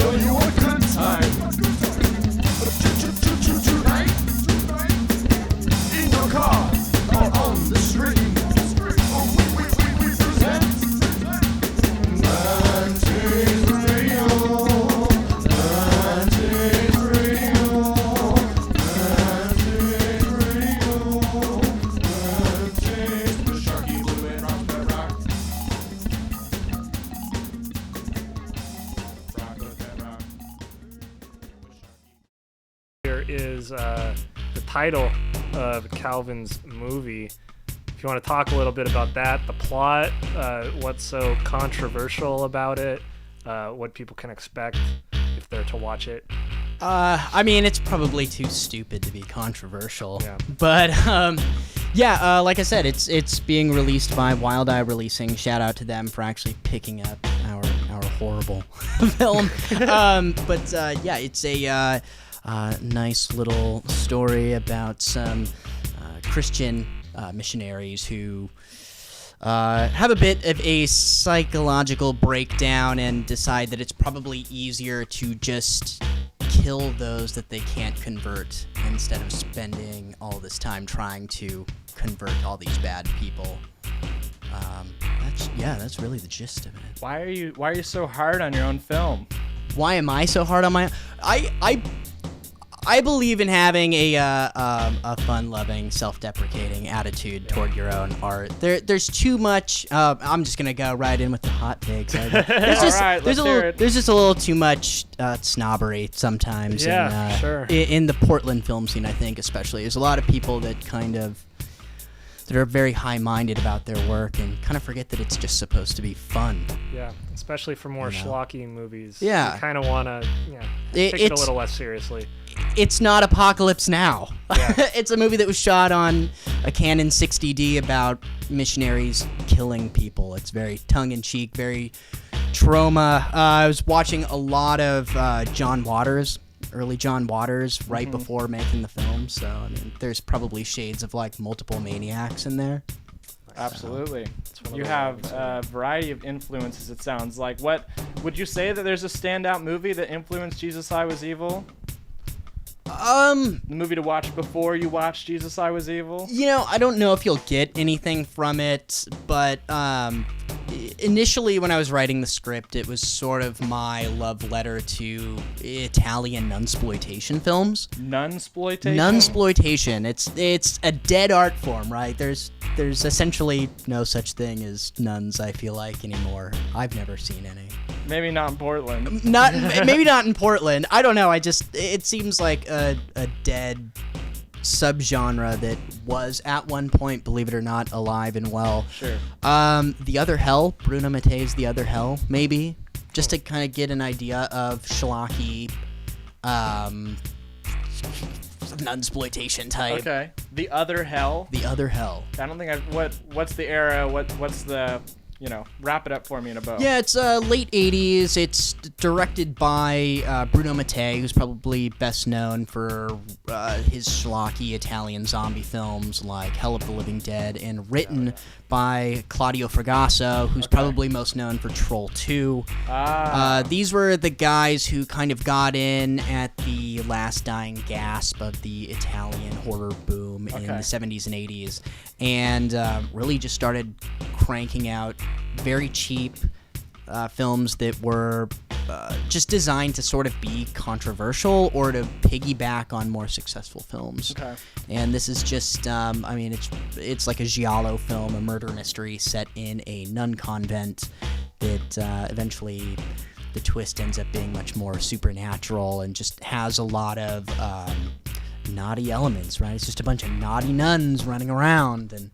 show you a good time. Tonight, in your car or on the street, we present Untitled Radio. Untitled Radio. Untitled Radio. Untitled with Sharky, Blue, and Rock. Here is the title of Calvin's movie. If you want to talk a little bit about that, the plot, what's so controversial about it, what people can expect if they're to watch it. I mean, it's probably too stupid to be controversial. Yeah. But like I said, it's being released by Wild Eye Releasing. Shout out to them for actually picking up our horrible film. It's a nice little story about some Christian missionaries who have a bit of a psychological breakdown and decide that it's probably easier to just kill those that they can't convert instead of spending all this time trying to convert all these bad people. That's really the gist of it. Why are you so hard on your own film? Why am I so hard on my? I believe in having a fun-loving, self-deprecating attitude toward your own art. There's too much. I'm just gonna go right in with the hot takes. There's just a little too much snobbery sometimes. Yeah, sure. In the Portland film scene, I think especially, there's a lot of people that that are very high-minded about their work and kind of forget that it's just supposed to be fun. Yeah, especially for more schlocky movies. Yeah. You kind of want to take it a little less seriously. It's not Apocalypse Now. Yeah. It's a movie that was shot on a Canon 60D about missionaries killing people. It's very tongue-in-cheek, very trauma. I was watching a lot of early John Waters, right before making the film. So, I mean, there's probably shades of, like, multiple maniacs in there. Absolutely. You have a variety of influences, it sounds like. What would you say that there's a standout movie that influenced Jesus I Was Evil? The movie to watch before you watch Jesus I Was Evil? I don't know if you'll get anything from it, but initially when I was writing the script, it was sort of my love letter to Italian nunsploitation films. Nunsploitation? Nunsploitation. It's a dead art form, right? There's essentially no such thing as nuns, I feel like, anymore. I've never seen any. Maybe not in Portland. Maybe not in Portland. I don't know. It seems like a dead subgenre that was at one point, believe it or not, alive and well. Sure. The Other Hell, Bruno Mattei's The Other Hell, maybe, just to kind of get an idea of schlocky, nunsploitation type. Okay. The Other Hell. The Other Hell. I don't think what's the era? What's the wrap it up for me in a bow. Yeah, it's late 80s. It's directed by Bruno Mattei, who's probably best known for his schlocky Italian zombie films like Hell of the Living Dead, and written by Claudio Fragasso, who's probably most known for Troll 2. These were the guys who kind of got in at the last dying gasp of the Italian horror boom in the 70s and 80s, and really just started cranking out very cheap films that were just designed to sort of be controversial or to piggyback on more successful films. Okay. And this is just, it's like a giallo film, a murder mystery set in a nun convent that eventually the twist ends up being much more supernatural and just has a lot of naughty elements, right? It's just a bunch of naughty nuns running around, and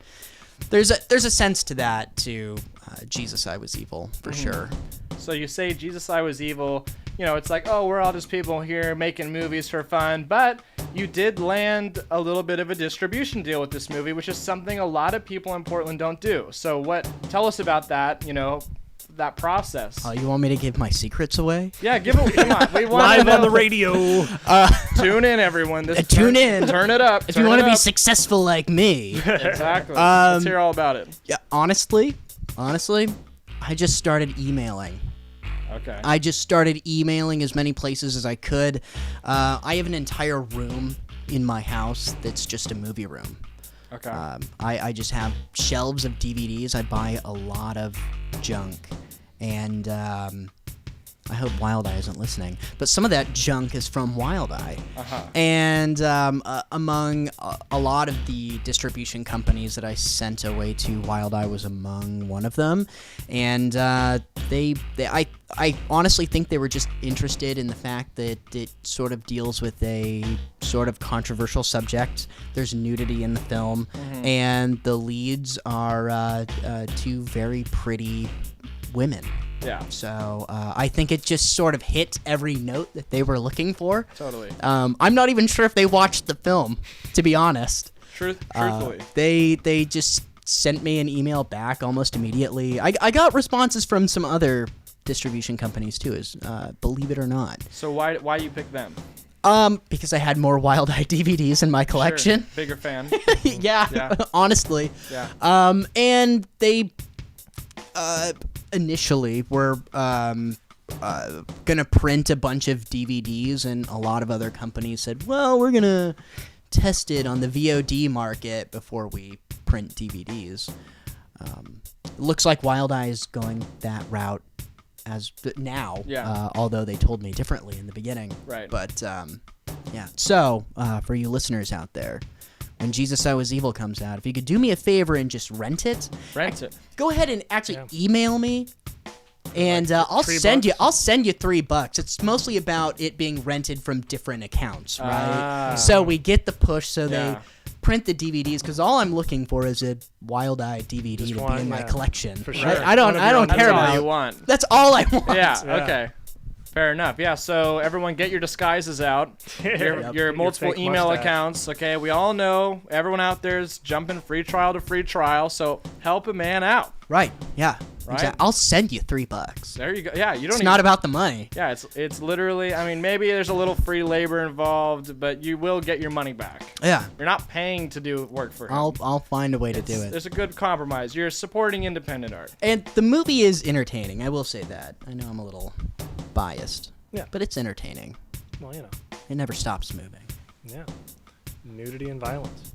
there's a sense to that to Jesus I Was Evil, for sure. So you say Jesus I Was Evil, it's like, oh, we're all just people here making movies for fun, but you did land a little bit of a distribution deal with this movie, which is something a lot of people in Portland don't do. So tell us about that, that process. Oh, you want me to give my secrets away? Yeah, come on. We want Live on the radio. Tune in, everyone. Tune in. Turn it up. If you want to be successful like me. Exactly. Let's hear all about it. Yeah, honestly, I just started emailing. Okay. I just started emailing as many places as I could. I have an entire room in my house that's just a movie room. Okay. I just have shelves of DVDs. I buy a lot of junk. And I hope Wild Eye isn't listening. But some of that junk is from Wild Eye. Uh-huh. And among a lot of the distribution companies that I sent away to, Wild Eye was among one of them. And I honestly think they were just interested in the fact that it sort of deals with a sort of controversial subject. There's nudity in the film, and the leads are two very pretty women. Yeah. So I think it just sort of hit every note that they were looking for. Totally. I'm not even sure if they watched the film, to be honest. Truthfully. They just sent me an email back almost immediately. I got responses from some other distribution companies too, believe it or not. So why you pick them? Because I had more Wild Eye DVDs in my collection. Sure. Bigger fan. Yeah, honestly. Yeah. And they initially were gonna print a bunch of DVDs, and a lot of other companies said, well, we're gonna test it on the VOD market before we print DVDs. Looks like Wild Eye is going that route as now, although they told me differently in the beginning. Right. But yeah. So for you listeners out there, when Jesus I Was Evil comes out, if you could do me a favor and just rent it. Go ahead and actually email me, and I'll send you $3. It's mostly about it being rented from different accounts, right? So we get the push, so they print the DVDs, because all I'm looking for is a Wild Eye DVD to be in my collection. For sure. Right? I don't care about. That's all you want. That's all I want. Yeah. Okay. Fair enough. Yeah, so everyone get your disguises out, your multiple email accounts, okay? We all know everyone out there is jumping free trial to free trial, so help a man out. Right, yeah. Right? Exactly. I'll send you $3. There you go. Yeah, you don't It's not about the money. Yeah, it's literally, I mean, maybe there's a little free labor involved, but you will get your money back. Yeah. You're not paying to do work for him. I'll find a way to do it. There's a good compromise. You're supporting independent art. And the movie is entertaining, I will say that. I know I'm a little biased. Yeah. But it's entertaining. Well, you know. It never stops moving. Yeah. Nudity and violence.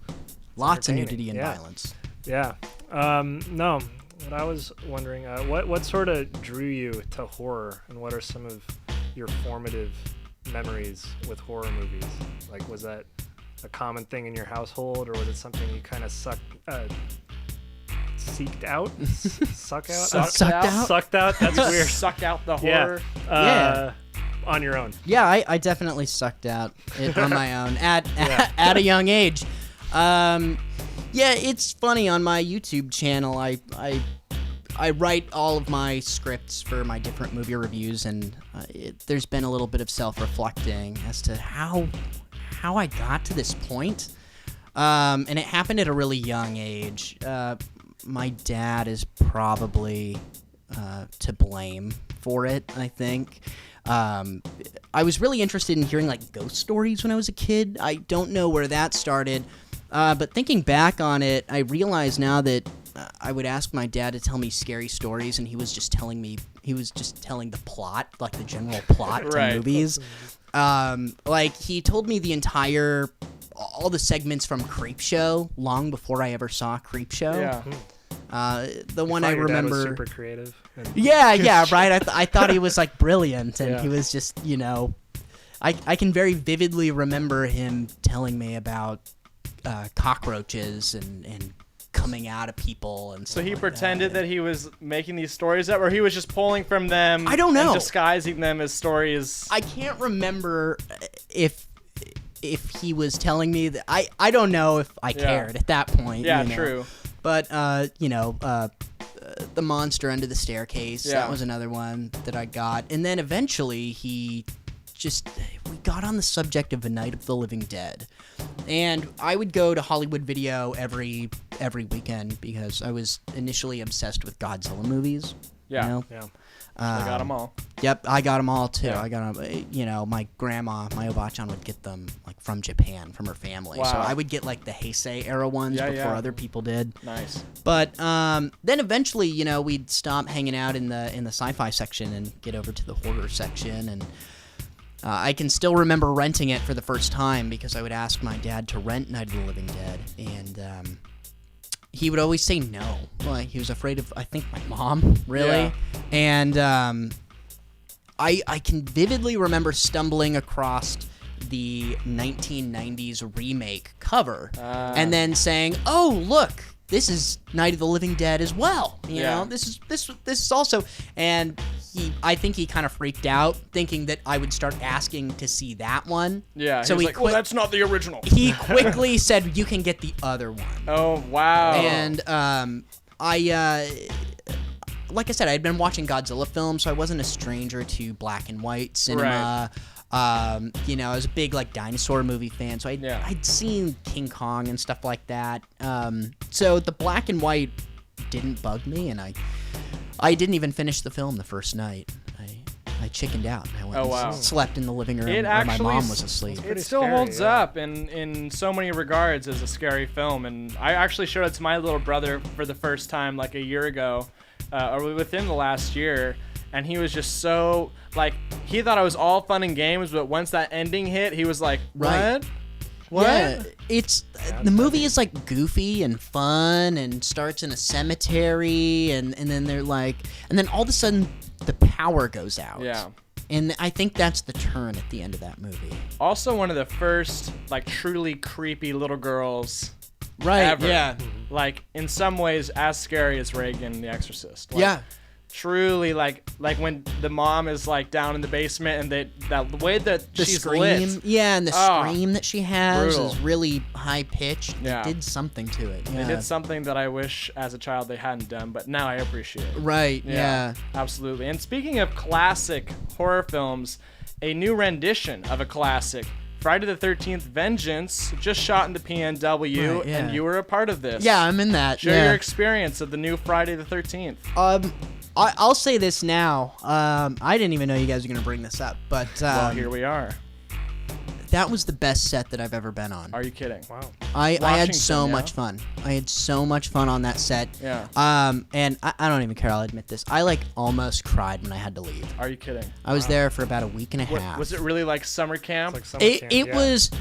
Lots of nudity and violence. Yeah. No. What I was wondering, what sort of drew you to horror, and what are some of your formative memories with horror movies? Like, was that a common thing in your household, or was it something you kind of seeked out? Sucked out? Sucked out? That's weird. Sucked out the horror? Yeah. On your own. Yeah, I definitely sucked out it on my own at a young age. Yeah, it's funny, on my YouTube channel, I write all of my scripts for my different movie reviews, and there's been a little bit of self-reflecting as to how I got to this point. And it happened at a really young age. My dad is probably to blame for it, I think. I was really interested in hearing like ghost stories when I was a kid. I don't know where that started, but thinking back on it, I realize now that I would ask my dad to tell me scary stories, and he was just telling the plot, like the general plot to movies. Like, he told me all the segments from Creepshow long before I ever saw Creepshow. Yeah. The one I remember. Your dad was super creative. Yeah, right. I thought he was like brilliant, and he was just, I can very vividly remember him telling me about cockroaches and coming out of people, and so he pretended that he was making these stories up, or he was just pulling from them. I don't know. And disguising them as stories. I can't remember if he was telling me that. I don't know if I cared at that point. Yeah, true. But the monster under the staircase. That was another one that I got, and then eventually we got on the subject of A Night of the Living Dead, and I would go to Hollywood Video every weekend because I was initially obsessed with Godzilla movies. Yeah. You know? Yeah. They got them all. Yep, I got them all too. Yeah. I got them. You know, my grandma, my Obachan would get them like from Japan, from her family. So Wow. I would get like the Heisei era ones Yeah, before yeah. other people did. Nice. But then eventually, you know, we'd stop hanging out in the sci-fi section and get over to the horror section. And I can still remember renting it for the first time because I would ask my dad to rent Night of the Living Dead, and he would always say no. Like he was afraid of, I think, my mom, really. Yeah. And I can vividly remember stumbling across the 1990s remake cover and then saying, "Oh, look, this is Night of the Living Dead as well." You Yeah. know, this is also. And I think he kind of freaked out, thinking that I would start asking to see that one. Yeah. So he was he like, well, that's not the original. He quickly said, "You can get the other one." Oh, wow. And like I said, I had been watching Godzilla films, so I wasn't a stranger to black and white cinema. You know, I was a big like dinosaur movie fan, so I'd seen King Kong and stuff like that. So the black and white didn't bug me, and I didn't even finish the film the first night. I chickened out. I went and slept in the living room where my mom was asleep. It still scary, holds yeah. up in so many regards as a scary film. And I actually showed it to my little brother for the first time like a year ago, or within the last year. And he was just so, like, he thought it was all fun and games, but once that ending hit, he was like, what? Right. What? Yeah, it's the movie is like goofy and fun and starts in a cemetery and then they're like, and then all of a sudden the power goes out. Yeah. And I think that's the turn at the end of that movie. Also one of the first, like, truly creepy little girls ever. Yeah. Like, in some ways, as scary as Reagan the Exorcist. Like, Yeah. Truly, like when the mom is like down in the basement and that way that The she's scream, lit. yeah, and the Oh, scream that she has brutal. is really high pitched. Yeah. It did something to it. Yeah. They did something that I wish as a child they hadn't done, but now I appreciate it. Right. Yeah. Absolutely. And speaking of classic horror films, a new rendition of a classic, Friday the 13th Vengeance, just shot in the PNW, Right, yeah. and you were a part of this. Yeah, I'm in that. Share your yeah. experience of the new Friday the 13th. I'll say this now. I didn't even know you guys were gonna bring this up, but Well, here we are. that was the best set that I've ever been on. Are you kidding? Wow. I had Washington, so yeah? much fun. I had so much fun on that set. Yeah. And I don't even care. I'll admit this. I like almost cried when I had to leave. Are you kidding? I was there for about a week and a half. Was it really like summer camp? It's like summer It, camp, it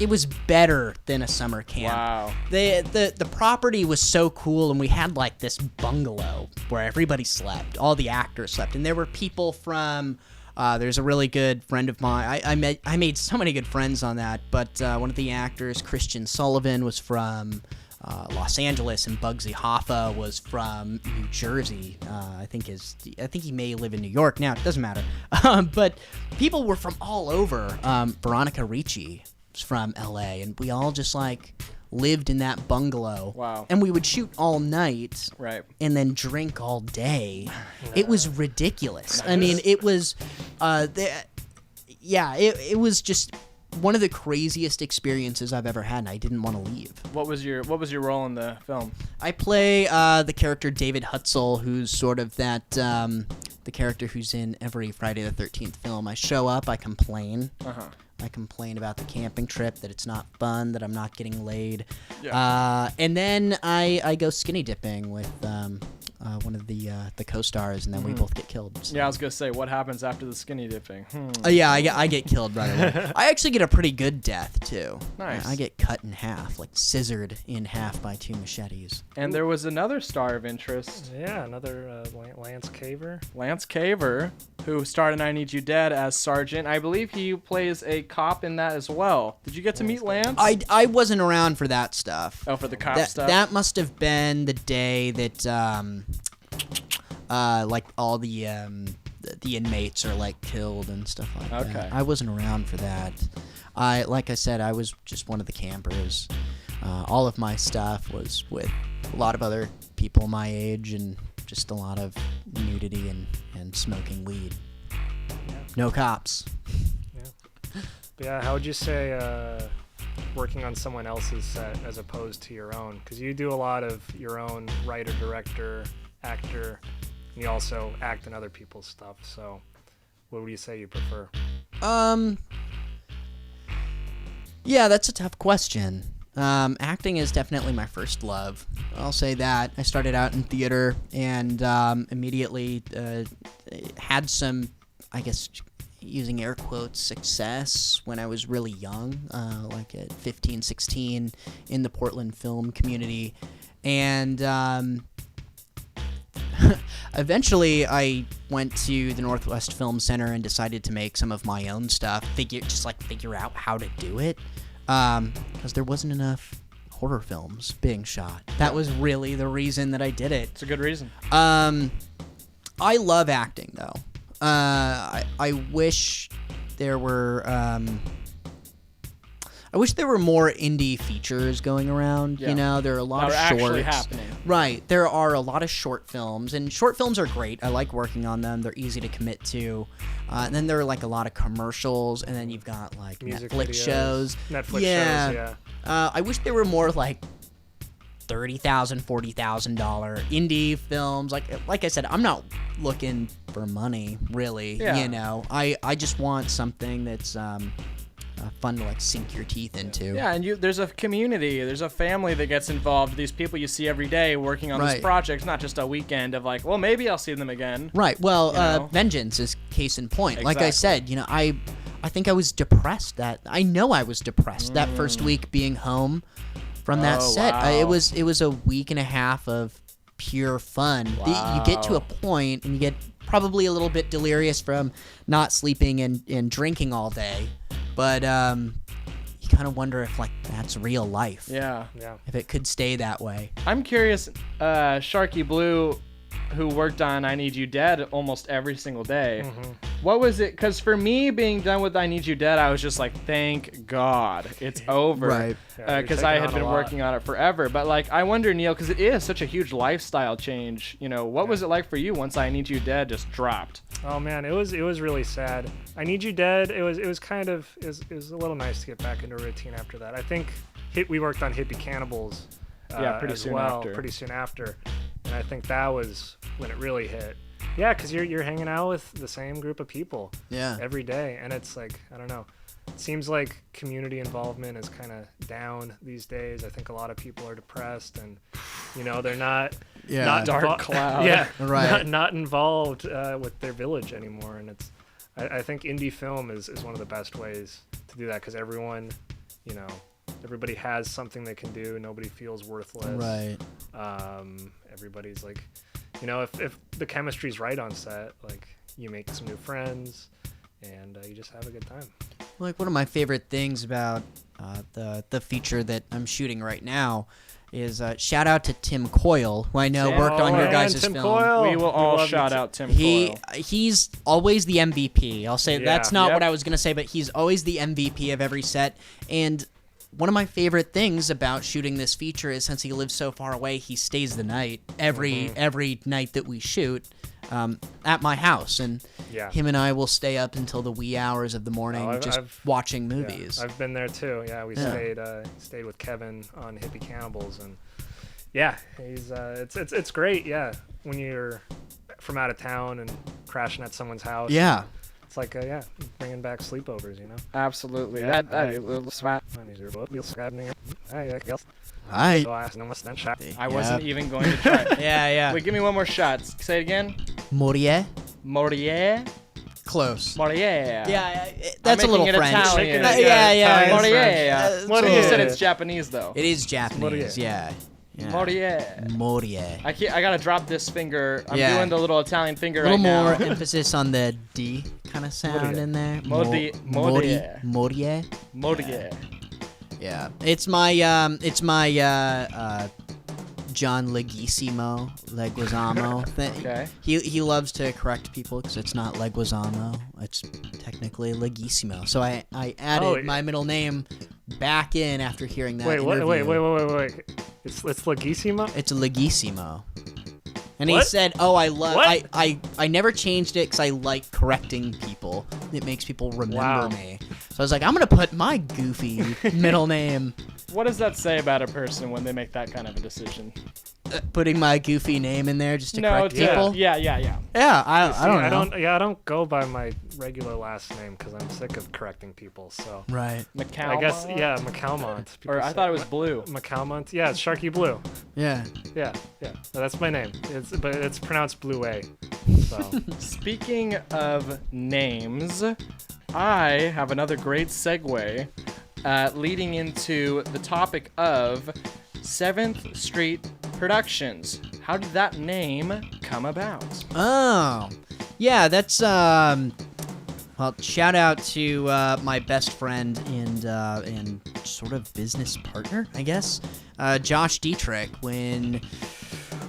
yeah. was better than a summer camp. Wow. The property was so cool, and we had like this bungalow where everybody slept. All the actors slept, and there were people from. There's a really good friend of mine. I made so many good friends on that. But one of the actors, Christian Sullivan, was from Los Angeles, and Bugsy Hoffa was from New Jersey. I think he may live in New York now. It doesn't matter. But people were from all over. Veronica Ricci was from L.A., and we all just like lived in that bungalow. Wow. And we would shoot all night. Right. And then drink all day. It was ridiculous. I mean, it was, it was just one of the craziest experiences I've ever had, and I didn't want to leave. What was your role in the film? I play the character David Hutzel, who's sort of that the character who's in every Friday the 13th film. I show up, I complain. Uh-huh. I complain about the camping trip, that it's not fun, that I'm not getting laid. Yeah. And then I go skinny dipping with one of the co-stars, and then we both get killed. So. Yeah, I was gonna say, what happens after the skinny dipping? Yeah, I get killed right away. I actually get a pretty good death, too. Nice. I get cut in half, like scissored in half by 2 machetes. And there was another star of interest, Yeah, another Lance Caver. Lance Caver, who starred in I Need You Dead as Sergeant. I believe he plays a cop in that as well. Did you get to meet Lance? I wasn't around for that stuff. Oh, for the cop stuff? That must have been the day that like all the inmates are like killed and stuff like Okay. that. I wasn't around for that. Like I said, I was just one of the campers. All of my stuff was with a lot of other people my age, and just a lot of nudity and smoking weed. No cops. Yeah, how would you say working on someone else's set as opposed to your own? Because you do a lot of your own writer, director, actor You also act in other people's stuff. So, what would you say you prefer? Yeah, that's a tough question. Acting is definitely my first love. I'll say that. I started out in theater and immediately had some, I guess, using air quotes, success when I was really young, like at 15, 16, in the Portland film community. And eventually I went to the Northwest Film Center and decided to make some of my own stuff, figure out how to do it, because there wasn't enough horror films being shot. That was really the reason that I did it. It's a good reason. I love acting, though. I wish there were more indie features going around. Yeah. You know, there are a lot of shorts. Actually happening. Right. There are a lot of short films, and short films are great. I like working on them. They're easy to commit to. And then there are like a lot of commercials, and then you've got like Music Netflix videos. shows. Netflix shows, yeah. I wish there were more like $30,000, $40,000 indie films. Like I said, I'm not looking for money, really. Yeah. You know, I just want something that's fun to like sink your teeth into. Yeah, and there's a community, there's a family that gets involved. These people you see every day working on this Right. project, not just a weekend of like, well, maybe I'll see them again. Right. Well, You know? Vengeance is case in point. Like I Exactly. said, you know, I think I was depressed. I know I was depressed that first week being home from that Oh, set. wow. It was a week and a half of pure fun. You get to a point and you get probably a little bit delirious from not sleeping and drinking all day. But you kind of wonder if like that's real life. Yeah. Yeah. If it could stay that way. I'm curious, Sharky Blue, who worked on I Need You Dead almost every single day. Mm-hmm. What was it? Because for me, being done with I Need You Dead, I was just like, thank God it's over. Right. Yeah, Because you're I taking had on been a lot. working on it forever. But like, I wonder, Neil, because it is such a huge lifestyle change. You know, what was it like for you once I Need You Dead just dropped? Oh man, it was really sad. I Need You Dead. It was a little nice to get back into a routine after that. I think we worked on Hippie Cannibals. Pretty as soon well, after. Pretty soon after, and I think that was when it really hit. Yeah, because you're hanging out with the same group of people Yeah. every day, and it's like, I don't know. It seems like community involvement is kind of down these days. I think a lot of people are depressed, and you know they're not Dark cloud. Yeah, Right. not involved with their village anymore. And it's I think indie film is one of the best ways to do that, because everyone, you know, everybody has something they can do. Nobody feels worthless. Right. Everybody's like, you know, if the chemistry's right on set, like you make some new friends, and you just have a good time. Like one of my favorite things about the feature that I'm shooting right now is shout out to Tim Coyle, who I know worked on your man, guys' Tim film. Coyle. We will all love you, shout Tim. out Tim Coyle. He's always the MVP. I'll say Yeah. that's not Yep. what I was gonna say, but he's always the MVP of every set. And one of my favorite things about shooting this feature is, since he lives so far away, he stays the night every night that we shoot at my house, and Yeah. him and I will stay up until the wee hours of the morning Oh, just I've- watching Yeah, movies. I've been there too. Yeah, we stayed with Kevin on Hippie Cannibals, and yeah, he's it's great. Yeah, when you're from out of town and crashing at someone's house. Yeah. It's like bringing back sleepovers, you know. Absolutely. Yeah, that is a little swat. I wasn't even going to try. Yeah. Wait, give me one more shot. Say it again. Morie? Morie. Close. Morie. Yeah, that's a I'm little making it French. Italian. Yeah. Morie. French. Morie. Morie. You said it's Japanese though. It is Japanese, Morie. yeah. Morie. Morie. I gotta drop this finger. I'm Yeah. doing the little Italian finger A little right more now. emphasis on the D kind of sound Morie. in there. Morie. Morie. Morie. Yeah. It's my John Leguizamo thing. Okay. He loves to correct people because it's not Leguizamo. It's technically Leguissimo. So I added my middle name back in after hearing that interview. Wait. It's Leguissimo? It's a Leguissimo. And he What? said, "Oh, I love. What? I never changed it because I like correcting people. It makes people remember Wow. me. So I was like, I'm gonna put my goofy middle name. What does that say about a person when they make that kind of a decision? putting my goofy name in there just to No, correct it's people. yeah. Yeah, I don't know. I don't go by my regular last name because I'm sick of correcting people. So Right. McCalmont? I guess McCalmont. Or I thought it was Blue. McCalmont. Yeah, it's Sharky Blue. Yeah. Yeah. That's my name. But it's pronounced Blue A. So Speaking of names, I have another great segue leading into the topic of 7th Street Productions. How did that name come about? Oh, yeah, that's well. Shout out to my best friend and sort of business partner, I guess, Josh Dietrich. When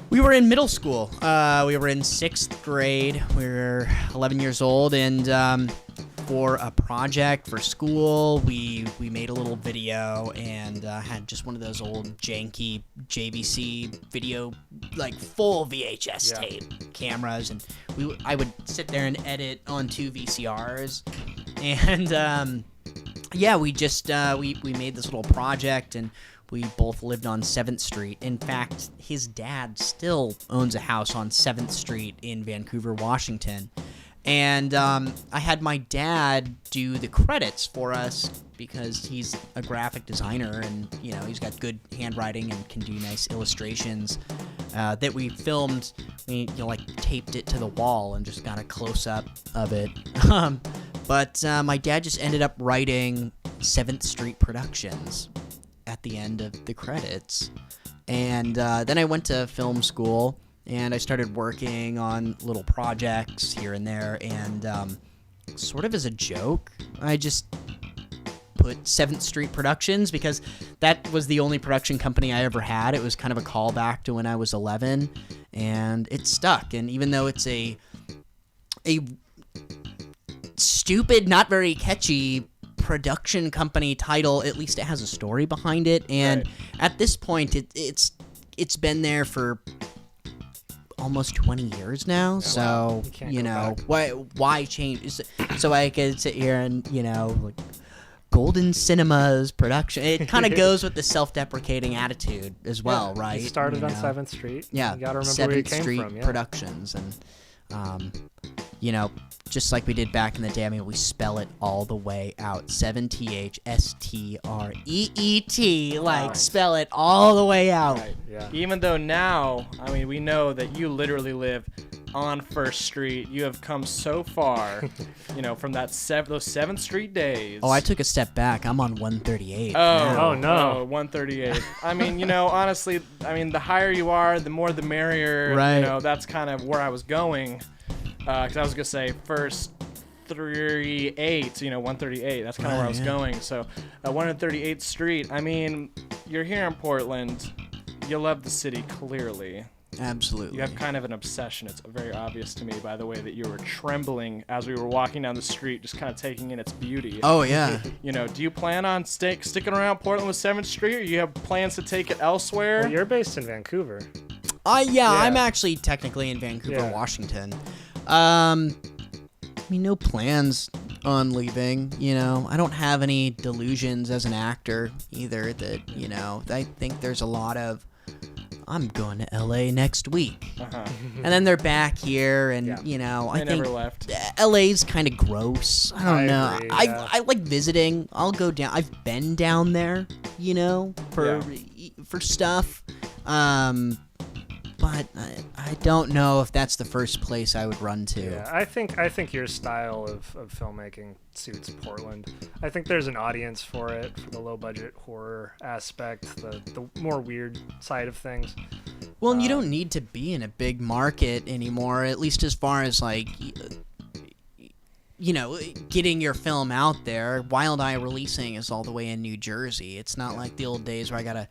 we were in middle school, we were in 6th grade. We were 11 years old, and for a project for school, we made a little video and had just one of those old janky JVC video, like full VHS tape cameras, and I would sit there and edit on 2 VCRs, and we just we made this little project, and we both lived on 7th Street. In fact, his dad still owns a house on 7th Street in Vancouver, Washington. And I had my dad do the credits for us because he's a graphic designer and, he's got good handwriting and can do nice illustrations that we filmed. We, taped it to the wall and just got a close-up of it. But my dad just ended up writing 7th Street Productions at the end of the credits. And then I went to film school. And I started working on little projects here and there, and sort of as a joke, I just put 7th Street Productions because that was the only production company I ever had. It was kind of a callback to when I was 11, and it stuck. And even though it's a stupid, not very catchy production company title, at least it has a story behind it. And at this point, it's been there for almost 20 years now, so why change? So I could sit here and like Golden Cinemas production. It kind of goes with the self-deprecating attitude as well, right? You started on 7th Street. Yeah, you gotta remember 7th where you came Street from. Yeah. Productions, and just like we did back in the day. I mean, we spell it all the way out. 7THSTREET. Like, spell it all the way out. Right. Yeah. Even though now, I mean, we know that you literally live on 1st Street. You have come so far, from those 7th Street days. Oh, I took a step back. I'm on 138. Oh, no. 138. I mean, honestly, the higher you are, the more the merrier. Right. That's kind of where I was going. Because I was going to say first 38, 138. That's kind of where I was going. So 138th Street. I mean, you're here in Portland. You love the city, clearly. Absolutely. You have kind of an obsession. It's very obvious to me, by the way, that you were trembling as we were walking down the street, just kind of taking in its beauty. Oh, yeah. Do you plan on sticking around Portland with 7th Street, or you have plans to take it elsewhere? Well, you're based in Vancouver. Yeah, I'm actually technically in Vancouver, Washington. No plans on leaving, I don't have any delusions as an actor either that, I think there's a lot of, I'm going to LA next week. And then they're back here and, I think never left. LA's kind of gross. I don't know. Agree, I like visiting. I'll go down. I've been down there, for stuff. But I don't know if that's the first place I would run to. Yeah, I think your style of filmmaking suits Portland. I think there's an audience for it, for the low budget horror aspect, the more weird side of things. Well, and you don't need to be in a big market anymore, at least as far as getting your film out there. Wild Eye Releasing is all the way in New Jersey. It's not like the old days where I gotta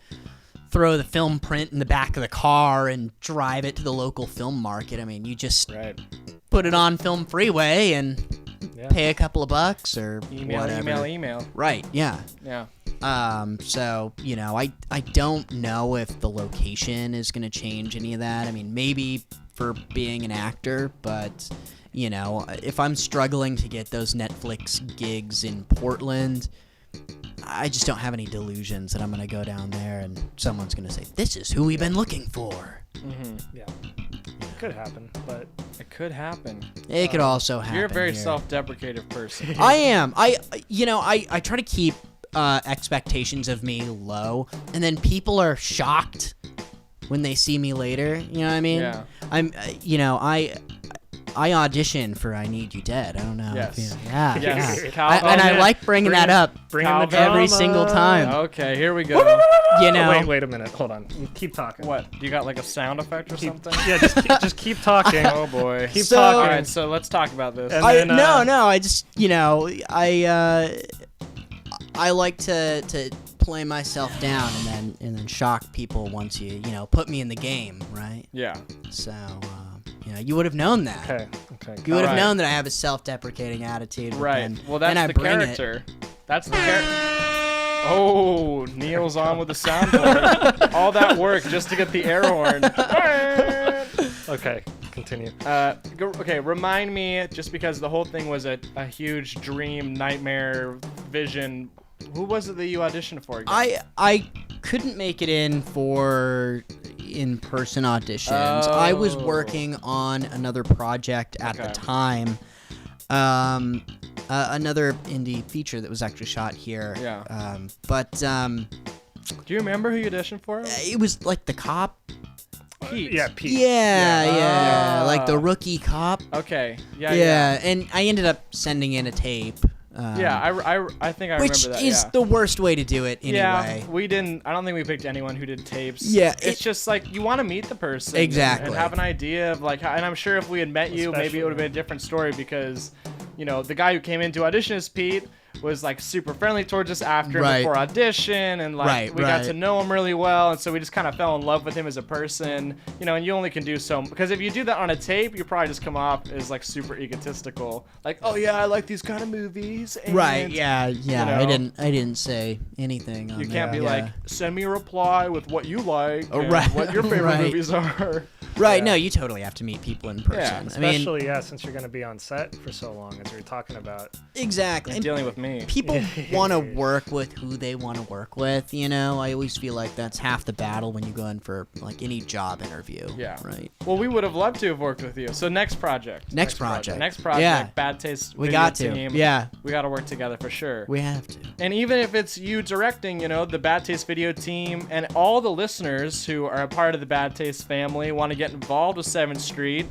throw the film print in the back of the car and drive it to the local film market. I mean, you just put it on Film Freeway and pay a couple of bucks or whatever. Email. Right, yeah. Yeah. So, I don't know if the location is going to change any of that. I mean, maybe for being an actor, but, if I'm struggling to get those Netflix gigs in Portland, I just don't have any delusions that I'm gonna go down there and someone's gonna say, "This is who we've been looking for." Yeah, it could happen, but It could happen. It could also happen. You're a very here. self-deprecative person. I am. I try to keep expectations of me low, and then people are shocked when they see me later. You know what I mean? Yeah. I auditioned for I Need You Dead. I don't know. Yes. Yeah. Yes. Yeah. Calvin. And I like bringing that up bring in the every drama. single time. Okay, here we go. You know. Wait a minute. Hold on. Keep talking. What? Do you got like a sound effect or something? Yeah, just keep talking. Oh boy. Keep So- talking. All right, so let's talk about this. And I, then, no. I just I like to play myself down and then shock people once you put me in the game, right? Yeah. So you would have known that. Okay. You would have Alright. known that I have a self-deprecating attitude. but Right. then- Well, then that's I the bring character. That's the character. Oh, Neil's on with the soundboard. All that work just to get the air horn. Okay. Continue. Okay, remind me, just because the whole thing was a huge dream, nightmare, vision. Who was it that you auditioned for again? I couldn't make it in for in-person auditions. I was Oh. working on another project at the Okay. time. Another indie feature that was actually shot here. Yeah. But Do you remember who you auditioned for? it was like the cop. Pete. Yeah, Pete. Yeah, Ah. like the rookie cop. Okay. Yeah. Yeah, and I ended up sending in a tape. Yeah, I think I which remember that. is yeah. the worst way to do it anyway. Yeah, we didn't. I don't think we picked anyone who did tapes. Yeah, it's just like you want to meet the person, Exactly. and have an idea of like. And I'm sure if we had met you, maybe Especially- it would have been a different story because, the guy who came in to audition as Pete was like super friendly towards us after and Right. before audition, and like Right, we got right. to know him really well, and so we just kind of fell in love with him as a person, and you only can do so because if you do that on a tape, you probably just come off as like super egotistical, like, oh yeah, I like these kind of movies, and Right? Yeah. know. I didn't say anything. On You can't that, be yeah. like, send me a reply with what you like, and right, what your favorite right. movies are. Right? Yeah. No, you totally have to meet people in person. I mean, Especially since you're going to be on set for so long, as we were talking about. exactly. And And dealing with me. people want to work with who they want to work with. I always feel like that's half the battle when you go in for like any job interview. Yeah. Right. Well, we would have loved to have worked with you. So next project. Next project. Next project. Yeah. Bad Taste We Video got to. Team. Yeah. We got to work together for sure. We have to. And even if it's you directing, the Bad Taste Video Team and all the listeners who are a part of the Bad Taste family want to get involved with 7th Street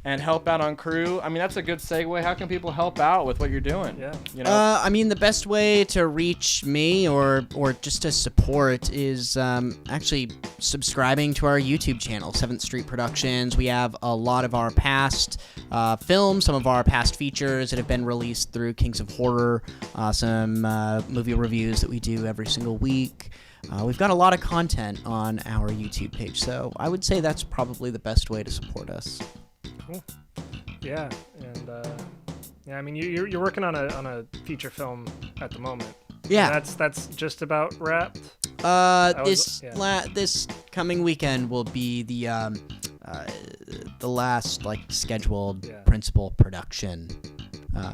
and help out on crew. I mean, that's a good segue. How can people help out with what you're doing? Yeah. I mean, the best way to reach me or just to support is actually subscribing to our YouTube channel, 7th Street Productions. We have a lot of our past films, some of our past features that have been released through Kings of Horror, some movie reviews that we do every single week. We've got a lot of content on our YouTube page, so I would say that's probably the best way to support us. Cool. Yeah, and I mean, you're working on a feature film at the moment. Yeah. That's just about wrapped. was- This coming weekend will be the last scheduled Yeah. principal production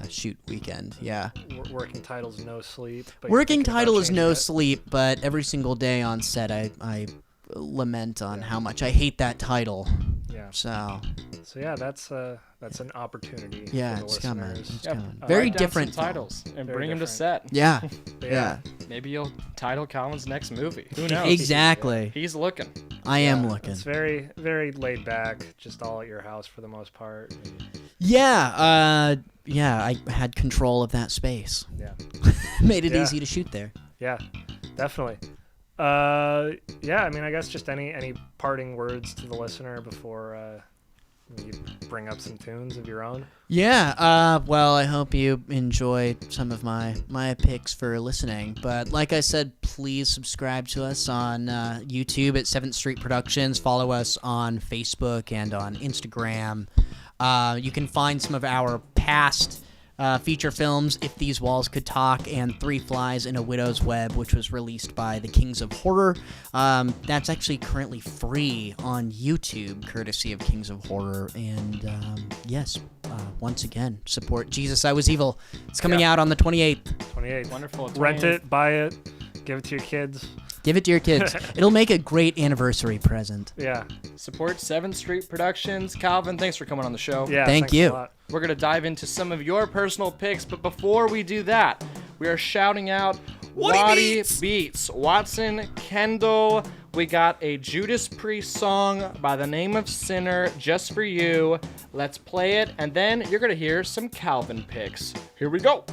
shoot weekend. Yeah. Working title's No Sleep. But you're Working thinking about title is changing No it. Sleep, but every single day on set I lament on how much I hate that title. Yeah. So So yeah, that's an opportunity. yeah, for the it's coming. listeners. It's Yeah, coming. I Very Write down some different titles and Very bring them to different. set. Yeah. But Yeah. Maybe you'll title Colin's next movie. Who knows? Exactly. He's looking. I am looking. It's very, very laid back, just all at your house for the most part. Yeah. Yeah. I had control of that space. Yeah. Made it Yeah. easy to shoot there. Yeah, definitely. Yeah, I mean, I guess just any parting words to the listener before you bring up some tunes of your own. Yeah, well, I hope you enjoyed some of my picks for listening. But like I said, please subscribe to us on YouTube at 7th Street Productions. Follow us on Facebook and on Instagram. You can find some of our past feature films, If These Walls Could Talk and Three Flies in a Widow's Web, which was released by the Kings of Horror. That's actually currently free on YouTube, courtesy of Kings of Horror. And yes, once again, support Jesus, I Was Evil. It's coming out on the 28th. 28th. Wonderful. Rent it, buy it, give it to your kids. Give it to your kids. It'll make a great anniversary present. Yeah. Support 7th Street Productions. Calvin, thanks for coming on the show. Yeah. Thank thanks you. A lot. We're going to dive into some of your personal picks, but before we do that, we are shouting out Waddy Beats. Watson, Kendall, we got a Judas Priest song by the name of Sinner just for you. Let's play it, and then you're going to hear some Calvin picks. Here we go.